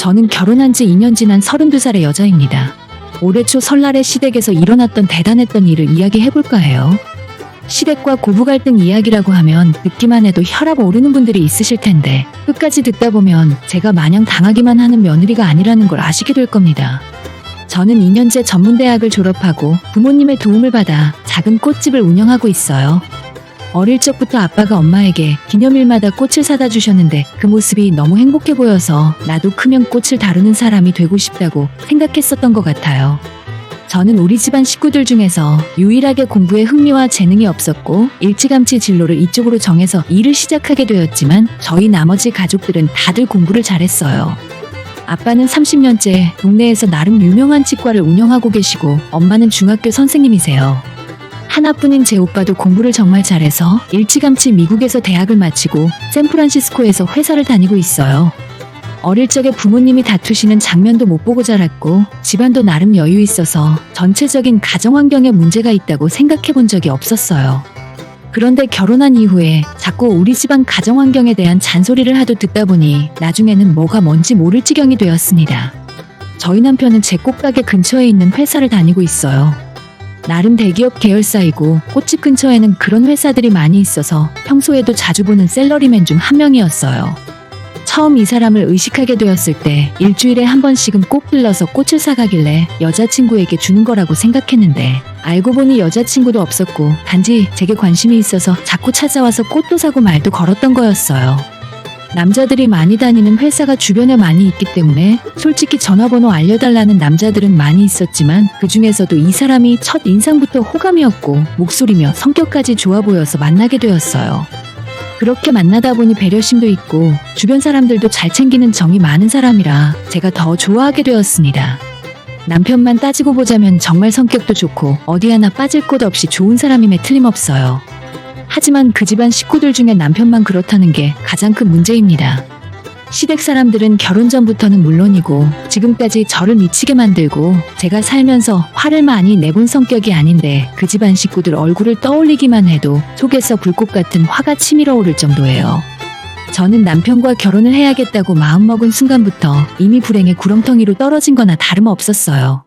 저는 결혼한 지 2년 지난 32살의 여자입니다. 올해 초 설날에 시댁에서 일어났던 대단했던 일을 이야기해볼까 해요. 시댁과 고부 갈등 이야기라고 하면 듣기만 해도 혈압 오르는 분들이 있으실 텐데 끝까지 듣다 보면 제가 마냥 당하기만 하는 며느리가 아니라는 걸 아시게 될 겁니다. 저는 2년째 전문대학을 졸업하고 부모님의 도움을 받아 작은 꽃집을 운영하고 있어요. 어릴 적부터 아빠가 엄마에게 기념일마다 꽃을 사다 주셨는데 그 모습이 너무 행복해 보여서 나도 크면 꽃을 다루는 사람이 되고 싶다고 생각했었던 것 같아요. 저는 우리 집안 식구들 중에서 유일하게 공부에 흥미와 재능이 없었고 일찌감치 진로를 이쪽으로 정해서 일을 시작하게 되었지만 저희 나머지 가족들은 다들 공부를 잘했어요. 아빠는 30년째 동네에서 나름 유명한 치과를 운영하고 계시고 엄마는 중학교 선생님이세요. 하나뿐인 제 오빠도 공부를 정말 잘해서 일찌감치 미국에서 대학을 마치고 샌프란시스코에서 회사를 다니고 있어요. 어릴 적에 부모님이 다투시는 장면도 못 보고 자랐고 집안도 나름 여유 있어서 전체적인 가정 환경에 문제가 있다고 생각해 본 적이 없었어요. 그런데 결혼한 이후에 자꾸 우리 집안 가정 환경에 대한 잔소리를 하도 듣다 보니 나중에는 뭐가 뭔지 모를 지경이 되었습니다. 저희 남편은 제 꽃가게 근처에 있는 회사를 다니고 있어요. 나름 대기업 계열사이고 꽃집 근처에는 그런 회사들이 많이 있어서 평소에도 자주 보는 셀러리맨 중 한 명이었어요. 처음 이 사람을 의식하게 되었을 때 일주일에 한 번씩은 꼭 들러서 꽃을 사가길래 여자친구에게 주는 거라고 생각했는데 알고 보니 여자친구도 없었고 단지 제게 관심이 있어서 자꾸 찾아와서 꽃도 사고 말도 걸었던 거였어요. 남자들이 많이 다니는 회사가 주변에 많이 있기 때문에 솔직히 전화번호 알려달라는 남자들은 많이 있었지만 그 중에서도 이 사람이 첫 인상부터 호감이었고 목소리며 성격까지 좋아 보여서 만나게 되었어요. 그렇게 만나다 보니 배려심도 있고 주변 사람들도 잘 챙기는 정이 많은 사람이라 제가 더 좋아하게 되었습니다. 남편만 따지고 보자면 정말 성격도 좋고 어디 하나 빠질 곳 없이 좋은 사람임에 틀림없어요. 하지만 그 집안 식구들 중에 남편만 그렇다는 게 가장 큰 문제입니다. 시댁 사람들은 결혼 전부터는 물론이고 지금까지 저를 미치게 만들고 제가 살면서 화를 많이 내본 성격이 아닌데 그 집안 식구들 얼굴을 떠올리기만 해도 속에서 불꽃 같은 화가 치밀어 오를 정도예요. 저는 남편과 결혼을 해야겠다고 마음먹은 순간부터 이미 불행의 구렁텅이로 떨어진 거나 다름없었어요.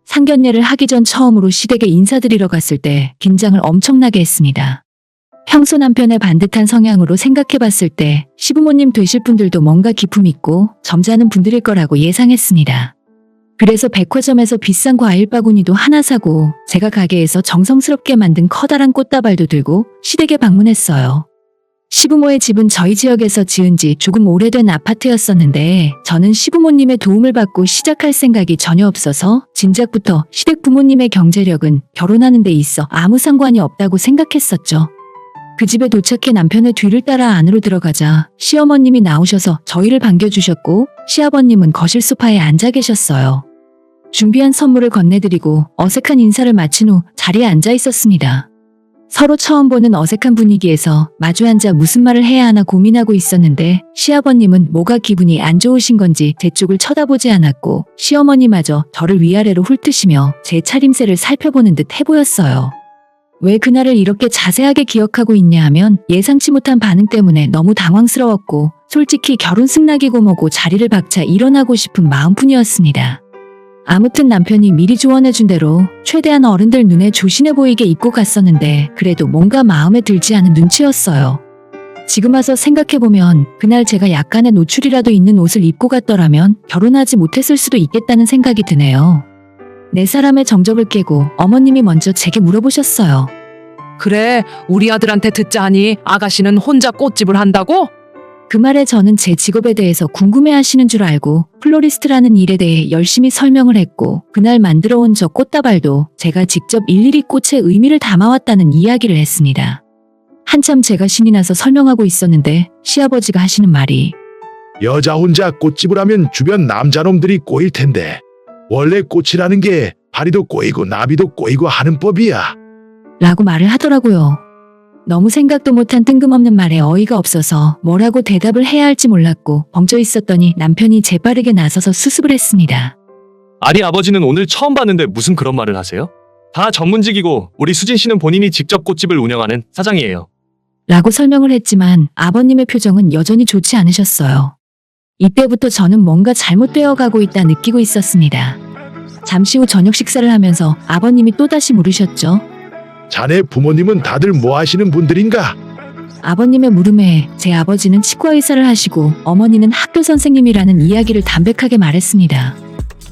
상견례를 하기 전 처음으로 시댁에 인사드리러 갔을 때 긴장을 엄청나게 했습니다. 평소 남편의 반듯한 성향으로 생각해봤을 때 시부모님 되실 분들도 뭔가 기품 있고 점잖은 분들일 거라고 예상했습니다. 그래서 백화점에서 비싼 과일 바구니도 하나 사고 제가 가게에서 정성스럽게 만든 커다란 꽃다발도 들고 시댁에 방문했어요. 시부모의 집은 저희 지역에서 지은 지 조금 오래된 아파트였었는데 저는 시부모님의 도움을 받고 시작할 생각이 전혀 없어서 진작부터 시댁 부모님의 경제력은 결혼하는 데 있어 아무 상관이 없다고 생각했었죠. 그 집에 도착해 남편의 뒤를 따라 안으로 들어가자 시어머님이 나오셔서 저희를 반겨주셨고 시아버님은 거실 소파에 앉아 계셨어요. 준비한 선물을 건네드리고 어색한 인사를 마친 후 자리에 앉아 있었습니다. 서로 처음 보는 어색한 분위기에서 마주 앉아 무슨 말을 해야 하나 고민하고 있었는데 시아버님은 뭐가 기분이 안 좋으신 건지 제 쪽을 쳐다보지 않았고 시어머니마저 저를 위아래로 훑으시며 제 차림새를 살펴보는 듯 해보였어요. 왜 그날을 이렇게 자세하게 기억하고 있냐 하면 예상치 못한 반응 때문에 너무 당황스러웠고 솔직히 결혼 승낙이고 뭐고 자리를 박차 일어나고 싶은 마음뿐이었습니다. 아무튼 남편이 미리 조언해준 대로 최대한 어른들 눈에 조신해 보이게 입고 갔었는데 그래도 뭔가 마음에 들지 않은 눈치였어요. 지금 와서 생각해보면 그날 제가 약간의 노출이라도 있는 옷을 입고 갔더라면 결혼하지 못했을 수도 있겠다는 생각이 드네요. 네 사람의 정적을 깨고 어머님이 먼저 제게 물어보셨어요. 그래, 우리 아들한테 듣자 하니 아가씨는 혼자 꽃집을 한다고? 그 말에 저는 제 직업에 대해서 궁금해하시는 줄 알고 플로리스트라는 일에 대해 열심히 설명을 했고 그날 만들어 온 저 꽃다발도 제가 직접 일일이 꽃의 의미를 담아왔다는 이야기를 했습니다. 한참 제가 신이 나서 설명하고 있었는데 시아버지가 하시는 말이 여자 혼자 꽃집을 하면 주변 남자놈들이 꼬일 텐데 원래 꽃이라는 게 파리도 꼬이고 나비도 꼬이고 하는 법이야. 라고 말을 하더라고요. 너무 생각도 못한 뜬금없는 말에 어이가 없어서 뭐라고 대답을 해야 할지 몰랐고 벙쪄 있었더니 남편이 재빠르게 나서서 수습을 했습니다. 아니 아버지는 오늘 처음 봤는데 무슨 그런 말을 하세요? 다 전문직이고 우리 수진 씨는 본인이 직접 꽃집을 운영하는 사장이에요. 라고 설명을 했지만 아버님의 표정은 여전히 좋지 않으셨어요. 이때부터 저는 뭔가 잘못되어 가고 있다 느끼고 있었습니다. 잠시 후 저녁 식사를 하면서 아버님이 또다시 물으셨죠. 자네 부모님은 다들 뭐 하시는 분들인가? 아버님의 물음에 제 아버지는 치과 의사를 하시고 어머니는 학교 선생님이라는 이야기를 담백하게 말했습니다.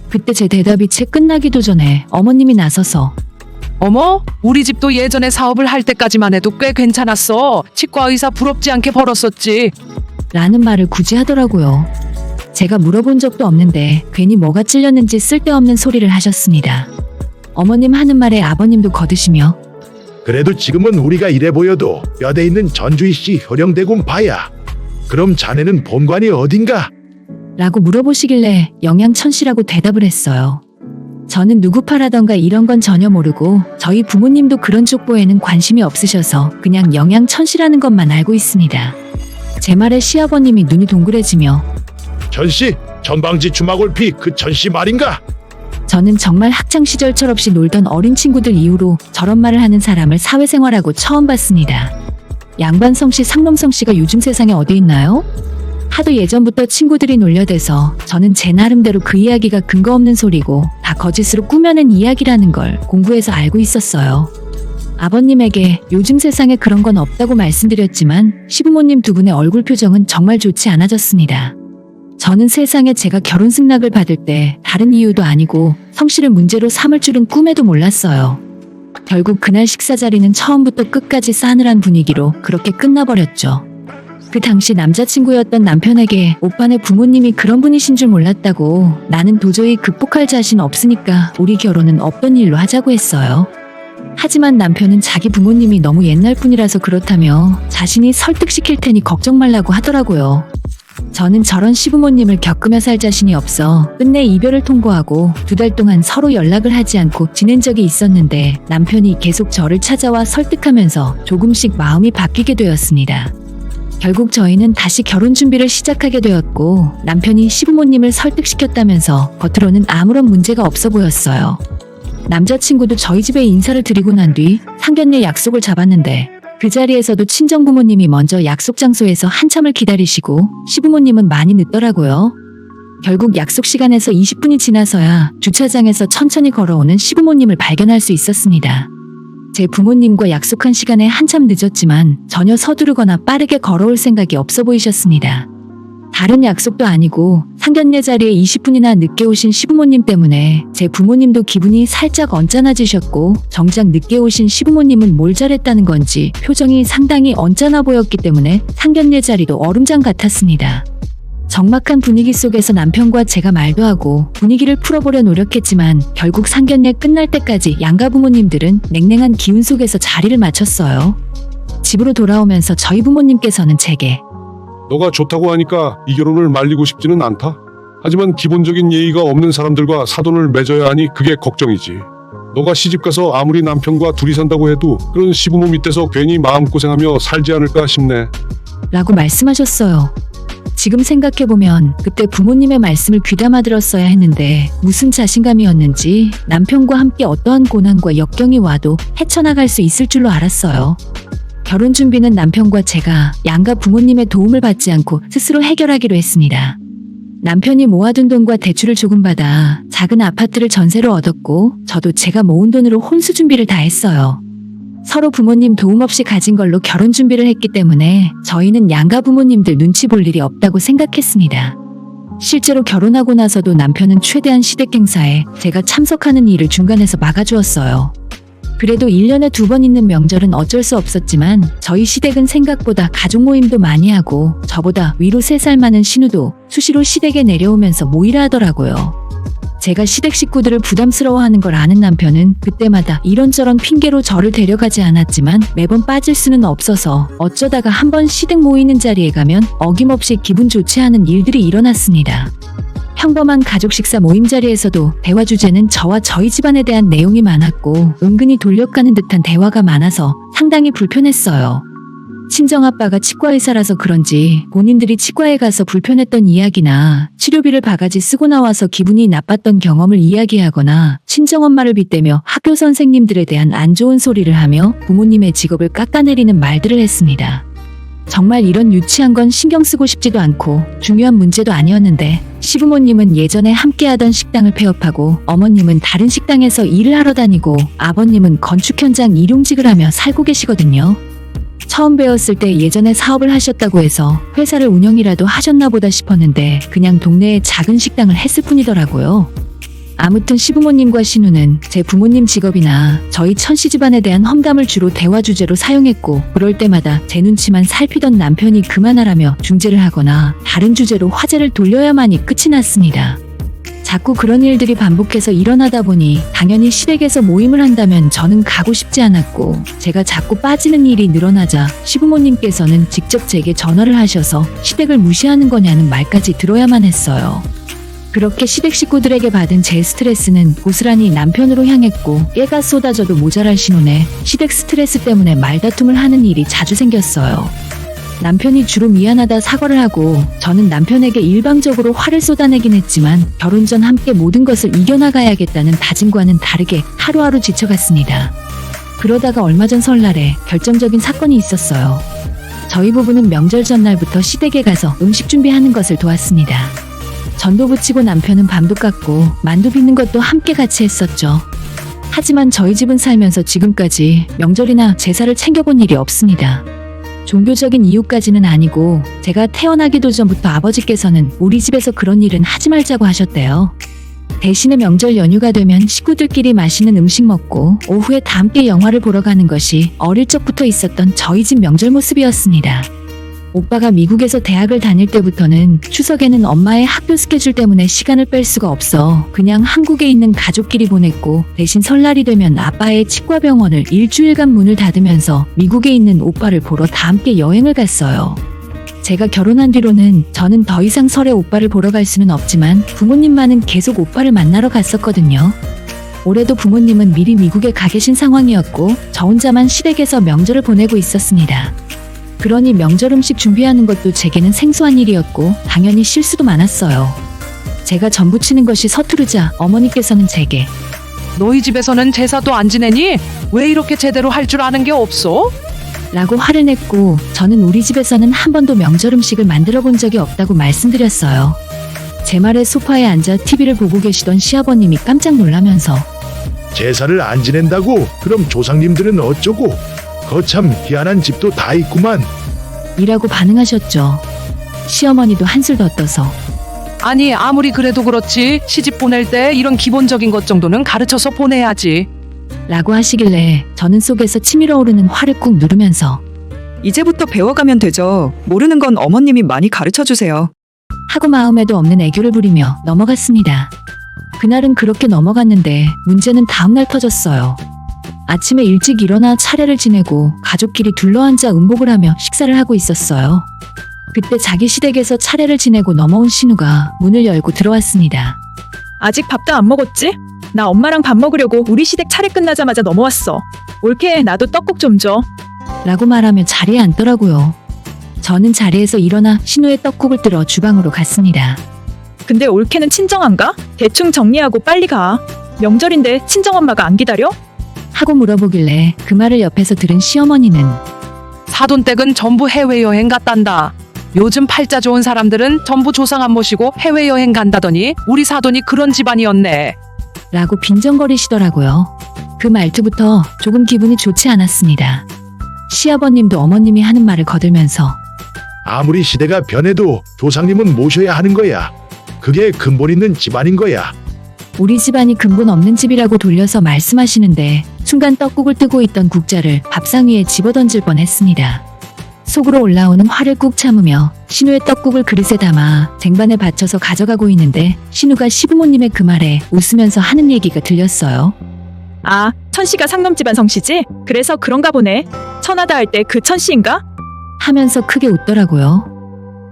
그때 제 대답이 채 끝나기도 전에 어머님이 나서서 어머, 우리 집도 예전에 사업을 할 때까지만 해도 꽤 괜찮았어. 치과 의사 부럽지 않게 벌었었지. 라는 말을 굳이 하더라고요. 제가 물어본 적도 없는데 괜히 뭐가 찔렸는지 쓸데없는 소리를 하셨습니다. 어머님 하는 말에 아버님도 거드시며 그래도 지금은 우리가 이래 보여도 뼈대 있는 전주이씨 효령대군 봐야. 그럼 자네는 본관이 어딘가? 라고 물어보시길래 영양천씨라고 대답을 했어요. 저는 누구 파라던가 이런 건 전혀 모르고 저희 부모님도 그런 족보에는 관심이 없으셔서 그냥 영양천씨라는 것만 알고 있습니다. 제 말에 시아버님이 눈이 동그래지며 전씨, 전방지 주막올피 그 전씨 말인가? 저는 정말 학창시절 철없이 놀던 어린 친구들 이후로 저런 말을 하는 사람을 사회생활하고 처음 봤습니다. 양반성씨, 상놈성씨가 요즘 세상에 어디 있나요? 하도 예전부터 친구들이 놀려대서 저는 제 나름대로 그 이야기가 근거 없는 소리고 다 거짓으로 꾸며낸 이야기라는 걸 공부해서 알고 있었어요. 아버님에게 요즘 세상에 그런 건 없다고 말씀드렸지만 시부모님 두 분의 얼굴 표정은 정말 좋지 않아졌습니다. 저는 세상에 제가 결혼 승낙을 받을 때 다른 이유도 아니고 성씨를 문제로 삼을 줄은 꿈에도 몰랐어요. 결국 그날 식사 자리는 처음부터 끝까지 싸늘한 분위기로 그렇게 끝나버렸죠. 그 당시 남자친구였던 남편에게 오빠네 부모님이 그런 분이신 줄 몰랐다고 나는 도저히 극복할 자신 없으니까 우리 결혼은 없던 일로 하자고 했어요. 하지만 남편은 자기 부모님이 너무 옛날 분이라서 그렇다며 자신이 설득시킬 테니 걱정 말라고 하더라고요. 저는 저런 시부모님을 겪으며 살 자신이 없어 끝내 이별을 통보하고 2달 동안 서로 연락을 하지 않고 지낸 적이 있었는데 남편이 계속 저를 찾아와 설득하면서 조금씩 마음이 바뀌게 되었습니다. 결국 저희는 다시 결혼 준비를 시작하게 되었고 남편이 시부모님을 설득시켰다면서 겉으로는 아무런 문제가 없어 보였어요. 남자친구도 저희 집에 인사를 드리고 난 뒤 상견례 약속을 잡았는데 그 자리에서도 친정부모님이 먼저 약속 장소에서 한참을 기다리시고 시부모님은 많이 늦더라고요. 결국 약속 시간에서 20분이 지나서야 주차장에서 천천히 걸어오는 시부모님을 발견할 수 있었습니다. 제 부모님과 약속한 시간에 한참 늦었지만 전혀 서두르거나 빠르게 걸어올 생각이 없어 보이셨습니다. 다른 약속도 아니고 상견례 자리에 20분이나 늦게 오신 시부모님 때문에 제 부모님도 기분이 살짝 언짢아지셨고 정작 늦게 오신 시부모님은 뭘 잘했다는 건지 표정이 상당히 언짢아 보였기 때문에 상견례 자리도 얼음장 같았습니다. 적막한 분위기 속에서 남편과 제가 말도 하고 분위기를 풀어보려 노력했지만 결국 상견례 끝날 때까지 양가 부모님들은 냉랭한 기운 속에서 자리를 마쳤어요. 집으로 돌아오면서 저희 부모님께서는 제게 너가 좋다고 하니까 이 결혼을 말리고 싶지는 않다. 하지만 기본적인 예의가 없는 사람들과 사돈을 맺어야 하니 그게 걱정이지. 너가 시집가서 아무리 남편과 둘이 산다고 해도 그런 시부모 밑에서 괜히 마음고생하며 살지 않을까 싶네. 라고 말씀하셨어요. 지금 생각해보면 그때 부모님의 말씀을 귀담아 들었어야 했는데 무슨 자신감이었는지 남편과 함께 어떠한 고난과 역경이 와도 헤쳐나갈 수 있을 줄로 알았어요. 결혼 준비는 남편과 제가 양가 부모님의 도움을 받지 않고 스스로 해결하기로 했습니다. 남편이 모아둔 돈과 대출을 조금 받아 작은 아파트를 전세로 얻었고 저도 제가 모은 돈으로 혼수 준비를 다 했어요. 서로 부모님 도움 없이 가진 걸로 결혼 준비를 했기 때문에 저희는 양가 부모님들 눈치 볼 일이 없다고 생각했습니다. 실제로 결혼하고 나서도 남편은 최대한 시댁 행사에 제가 참석하는 일을 중간에서 막아주었어요. 그래도 1년에 2번 있는 명절은 어쩔 수 없었지만 저희 시댁은 생각보다 가족 모임도 많이 하고 저보다 위로 3살 많은 신우도 수시로 시댁에 내려오면서 모이라 하더라고요. 제가 시댁 식구들을 부담스러워하는 걸 아는 남편은 그때마다 이런저런 핑계로 저를 데려가지 않았지만 매번 빠질 수는 없어서 어쩌다가 한번 시댁 모이는 자리에 가면 어김없이 기분 좋지 않은 일들이 일어났습니다. 평범한 가족 식사 모임 자리에서도 대화 주제는 저와 저희 집안에 대한 내용이 많았고 은근히 돌려가는 듯한 대화가 많아서 상당히 불편했어요. 친정아빠가 치과의사라서 그런지 본인들이 치과에 가서 불편했던 이야기나 치료비를 바가지 쓰고 나와서 기분이 나빴던 경험을 이야기하거나 친정엄마를 빗대며 학교 선생님들에 대한 안 좋은 소리를 하며 부모님의 직업을 깎아내리는 말들을 했습니다. 정말 이런 유치한 건 신경 쓰고 싶지도 않고 중요한 문제도 아니었는데 시부모님은 예전에 함께하던 식당을 폐업하고 어머님은 다른 식당에서 일을 하러 다니고 아버님은 건축 현장 일용직을 하며 살고 계시거든요. 처음 배웠을 때 예전에 사업을 하셨다고 해서 회사를 운영이라도 하셨나 보다 싶었는데 그냥 동네에 작은 식당을 했을 뿐이더라고요. 아무튼 시부모님과 신우는 제 부모님 직업이나 저희 천씨 집안에 대한 험담을 주로 대화 주제로 사용했고 그럴 때마다 제 눈치만 살피던 남편이 그만하라며 중재를 하거나 다른 주제로 화제를 돌려야만이 끝이 났습니다. 자꾸 그런 일들이 반복해서 일어나다 보니 당연히 시댁에서 모임을 한다면 저는 가고 싶지 않았고 제가 자꾸 빠지는 일이 늘어나자 시부모님께서는 직접 제게 전화를 하셔서 시댁을 무시하는 거냐는 말까지 들어야만 했어요. 그렇게 시댁 식구들에게 받은 제 스트레스는 고스란히 남편으로 향했고 깨가 쏟아져도 모자랄 신혼에 시댁 스트레스 때문에 말다툼을 하는 일이 자주 생겼어요. 남편이 주로 미안하다 사과를 하고 저는 남편에게 일방적으로 화를 쏟아내긴 했지만 결혼 전 함께 모든 것을 이겨나가야겠다는 다짐과는 다르게 하루하루 지쳐갔습니다. 그러다가 얼마 전 설날에 결정적인 사건이 있었어요. 저희 부부는 명절 전날부터 시댁에 가서 음식 준비하는 것을 도왔습니다. 전도 부치고 남편은 밤도 깎고 만두 빚는 것도 함께 같이 했었죠. 하지만 저희 집은 살면서 지금까지 명절이나 제사를 챙겨본 일이 없습니다. 종교적인 이유까지는 아니고 제가 태어나기도 전부터 아버지께서는 우리 집에서 그런 일은 하지 말자고 하셨대요. 대신에 명절 연휴가 되면 식구들끼리 맛있는 음식 먹고 오후에 다 함께 영화를 보러 가는 것이 어릴 적부터 있었던 저희 집 명절 모습이었습니다. 오빠가 미국에서 대학을 다닐 때부터는 추석에는 엄마의 학교 스케줄 때문에 시간을 뺄 수가 없어 그냥 한국에 있는 가족끼리 보냈고 대신 설날이 되면 아빠의 치과병원을 일주일간 문을 닫으면서 미국에 있는 오빠를 보러 다 함께 여행을 갔어요. 제가 결혼한 뒤로는 저는 더 이상 설에 오빠를 보러 갈 수는 없지만 부모님만은 계속 오빠를 만나러 갔었거든요. 올해도 부모님은 미리 미국에 가 계신 상황이었고 저 혼자만 시댁에서 명절을 보내고 있었습니다. 그러니 명절 음식 준비하는 것도 제게는 생소한 일이었고 당연히 실수도 많았어요. 제가 전 부치는 것이 서투르자 어머니께서는 제게 너희 집에서는 제사도 안 지내니? 왜 이렇게 제대로 할 줄 아는 게 없어? 라고 화를 냈고 저는 우리 집에서는 한 번도 명절 음식을 만들어 본 적이 없다고 말씀드렸어요. 제 말에 소파에 앉아 TV를 보고 계시던 시아버님이 깜짝 놀라면서 제사를 안 지낸다고? 그럼 조상님들은 어쩌고? 거참 희한한 집도 다 있구만. 이라고 반응하셨죠. 시어머니도 한술 더 떠서 아니 아무리 그래도 그렇지 시집 보낼 때 이런 기본적인 것 정도는 가르쳐서 보내야지. 라고 하시길래 저는 속에서 치밀어 오르는 화를 꾹 누르면서 이제부터 배워가면 되죠. 모르는 건 어머님이 많이 가르쳐주세요. 하고 마음에도 없는 애교를 부리며 넘어갔습니다. 그날은 그렇게 넘어갔는데 문제는 다음날 터졌어요. 아침에 일찍 일어나 차례를 지내고 가족끼리 둘러앉아 음복을 하며 식사를 하고 있었어요. 그때 자기 시댁에서 차례를 지내고 넘어온 신우가 문을 열고 들어왔습니다. 아직 밥도 안 먹었지? 나 엄마랑 밥 먹으려고 우리 시댁 차례 끝나자마자 넘어왔어. 올케 나도 떡국 좀 줘. 라고 말하며 자리에 앉더라고요. 저는 자리에서 일어나 신우의 떡국을 들어 주방으로 갔습니다. 근데 올케는 친정안가? 대충 정리하고 빨리 가. 명절인데 친정엄마가 안 기다려? 하고 물어보길래 그 말을 옆에서 들은 시어머니는 사돈댁은 전부 해외여행 갔단다. 요즘 팔자 좋은 사람들은 전부 조상 안 모시고 해외여행 간다더니 우리 사돈이 그런 집안이었네. 라고 빈정거리시더라고요. 그 말투부터 조금 기분이 좋지 않았습니다. 시아버님도 어머님이 하는 말을 거들면서 아무리 시대가 변해도 조상님은 모셔야 하는 거야. 그게 근본 있는 집안인 거야. 우리 집안이 근본 없는 집이라고 돌려서 말씀하시는데 순간 떡국을 뜨고 있던 국자를 밥상 위에 집어던질 뻔했습니다. 속으로 올라오는 화를 꾹 참으며 신우의 떡국을 그릇에 담아 쟁반에 받쳐서 가져가고 있는데 신우가 시부모님의 그 말에 웃으면서 하는 얘기가 들렸어요. 아, 천씨가 상놈 집안 성씨지? 그래서 그런가 보네. 천하다 할 때 그 천씨인가? 하면서 크게 웃더라고요.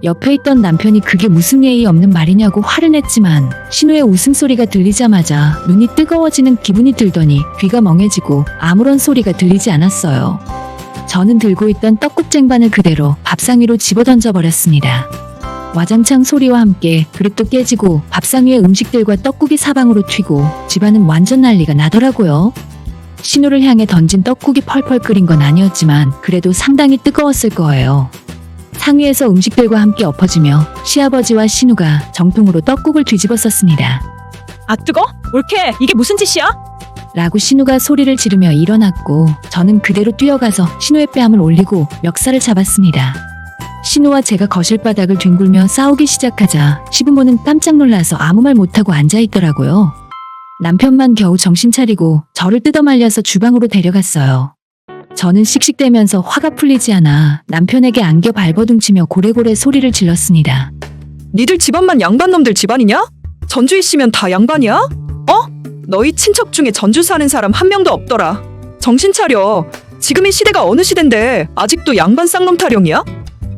옆에 있던 남편이 그게 무슨 예의 없는 말이냐고 화를 냈지만 신우의 웃음소리가 들리자마자 눈이 뜨거워지는 기분이 들더니 귀가 멍해지고 아무런 소리가 들리지 않았어요. 저는 들고 있던 떡국 쟁반을 그대로 밥상 위로 집어던져 버렸습니다. 와장창 소리와 함께 그릇도 깨지고 밥상 위에 음식들과 떡국이 사방으로 튀고 집안은 완전 난리가 나더라고요. 신우를 향해 던진 떡국이 펄펄 끓인 건 아니었지만 그래도 상당히 뜨거웠을 거예요. 상위에서 음식들과 함께 엎어지며 시아버지와 신우가 정통으로 떡국을 뒤집어 썼습니다. 아 뜨거? 올케 이게 무슨 짓이야? 라고 신우가 소리를 지르며 일어났고 저는 그대로 뛰어가서 신우의 뺨을 올리고 멱살을 잡았습니다. 신우와 제가 거실 바닥을 뒹굴며 싸우기 시작하자 시부모는 깜짝 놀라서 아무 말 못하고 앉아있더라고요. 남편만 겨우 정신 차리고 저를 뜯어말려서 주방으로 데려갔어요. 저는 씩씩대면서 화가 풀리지 않아 남편에게 안겨 발버둥치며 고래고래 소리를 질렀습니다. 니들 집안만 양반놈들 집안이냐? 전주에 씨면 다 양반이야? 너희 친척 중에 전주 사는 사람 한 명도 없더라. 정신 차려. 지금의 시대가 어느 시대인데 아직도 양반 쌍놈 타령이야?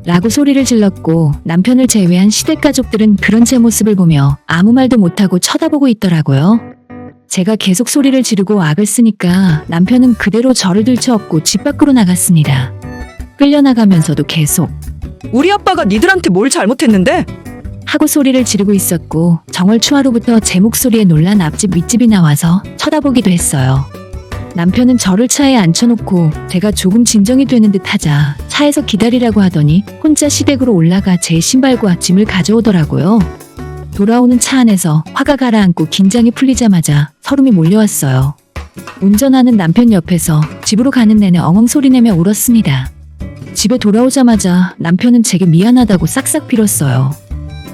라고 소리를 질렀고 남편을 제외한 시댁 가족들은 그런 제 모습을 보며 아무 말도 못하고 쳐다보고 있더라고요. 제가 계속 소리를 지르고 악을 쓰니까 남편은 그대로 저를 들쳐업고 집 밖으로 나갔습니다. 끌려나가면서도 계속 우리 아빠가 니들한테 뭘 잘못했는데? 하고 소리를 지르고 있었고 정월 추하로부터 제 목소리에 놀란 앞집 윗집이 나와서 쳐다보기도 했어요. 남편은 저를 차에 앉혀놓고 제가 조금 진정이 되는 듯 하자 차에서 기다리라고 하더니 혼자 시댁으로 올라가 제 신발과 짐을 가져오더라고요. 돌아오는 차 안에서 화가 가라앉고 긴장이 풀리자마자 서름이 몰려왔어요. 운전하는 남편 옆에서 집으로 가는 내내 엉엉 소리내며 울었습니다. 집에 돌아오자마자 남편은 제게 미안하다고 싹싹 빌었어요.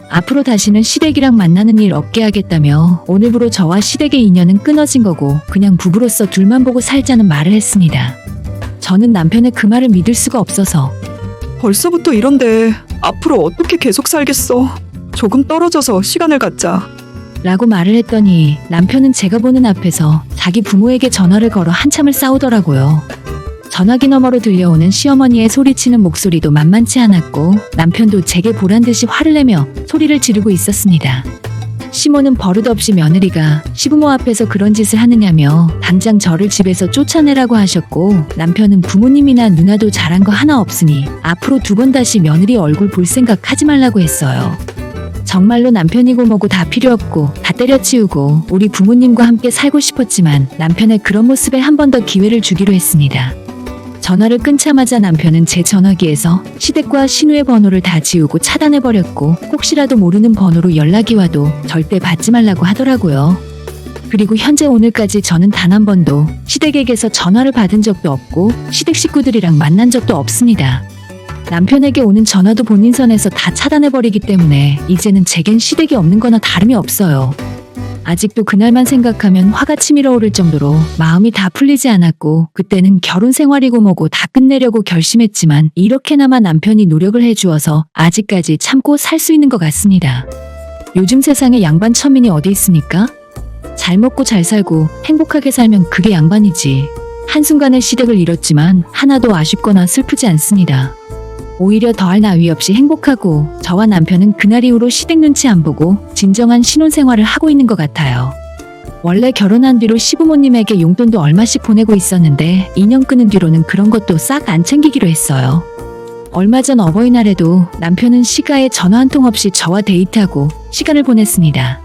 앞으로 다시는 시댁이랑 만나는 일 없게 하겠다며 오늘부로 저와 시댁의 인연은 끊어진 거고 그냥 부부로서 둘만 보고 살자는 말을 했습니다. 저는 남편의 그 말을 믿을 수가 없어서 벌써부터 이런데 앞으로 어떻게 계속 살겠어? 조금 떨어져서 시간을 갖자. 라고 말을 했더니 남편은 제가 보는 앞에서 자기 부모에게 전화를 걸어 한참을 싸우더라고요. 전화기 너머로 들려오는 시어머니의 소리치는 목소리도 만만치 않았고 남편도 제게 보란듯이 화를 내며 소리를 지르고 있었습니다. 시모는 버릇없이 며느리가 시부모 앞에서 그런 짓을 하느냐며 당장 저를 집에서 쫓아내라고 하셨고 남편은 부모님이나 누나도 잘한 거 하나 없으니 앞으로 2번 다시 며느리 얼굴 볼 생각 하지 말라고 했어요. 정말로 남편이고 뭐고 다 필요 없고 다 때려치우고 우리 부모님과 함께 살고 싶었지만 남편의 그런 모습에 한 번 더 기회를 주기로 했습니다. 전화를 끊자마자 남편은 제 전화기에서 시댁과 신우의 번호를 다 지우고 차단해버렸고 혹시라도 모르는 번호로 연락이 와도 절대 받지 말라고 하더라고요. 그리고 현재 오늘까지 저는 단 한 번도 시댁에게서 전화를 받은 적도 없고 시댁 식구들이랑 만난 적도 없습니다. 남편에게 오는 전화도 본인 선에서 다 차단해버리기 때문에 이제는 제겐 시댁이 없는 거나 다름이 없어요. 아직도 그날만 생각하면 화가 치밀어 오를 정도로 마음이 다 풀리지 않았고 그때는 결혼 생활이고 뭐고 다 끝내려고 결심했지만 이렇게나마 남편이 노력을 해주어서 아직까지 참고 살 수 있는 것 같습니다. 요즘 세상에 양반 천민이 어디 있습니까? 잘 먹고 잘 살고 행복하게 살면 그게 양반이지. 한순간에 시댁을 잃었지만 하나도 아쉽거나 슬프지 않습니다. 오히려 더할 나위 없이 행복하고 저와 남편은 그날 이후로 시댁 눈치 안 보고 진정한 신혼생활을 하고 있는 것 같아요. 원래 결혼한 뒤로 시부모님에게 용돈도 얼마씩 보내고 있었는데 2년 끊은 뒤로는 그런 것도 싹 안 챙기기로 했어요. 얼마 전 어버이날에도 남편은 시가에 전화 한 통 없이 저와 데이트하고 시간을 보냈습니다.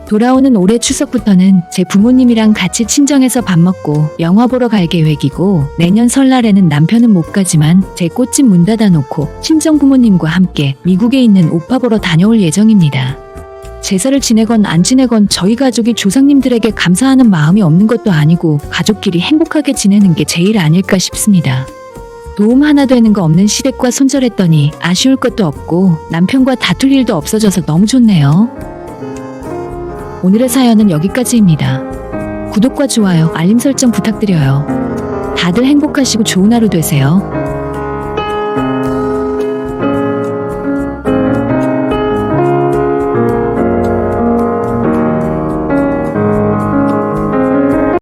돌아오는 올해 추석부터는 제 부모님이랑 같이 친정에서 밥 먹고 영화 보러 갈 계획이고 내년 설날에는 남편은 못 가지만 제 꽃집 문 닫아놓고 친정 부모님과 함께 미국에 있는 오빠 보러 다녀올 예정입니다. 제사를 지내건 안 지내건 저희 가족이 조상님들에게 감사하는 마음이 없는 것도 아니고 가족끼리 행복하게 지내는 게 제일 아닐까 싶습니다. 도움 하나 되는 거 없는 시댁과 손절했더니 아쉬울 것도 없고 남편과 다툴 일도 없어져서 너무 좋네요. 오늘의 사연은 여기까지입니다. 구독과 좋아요, 알림 설정 부탁드려요. 다들 행복하시고 좋은 하루 되세요.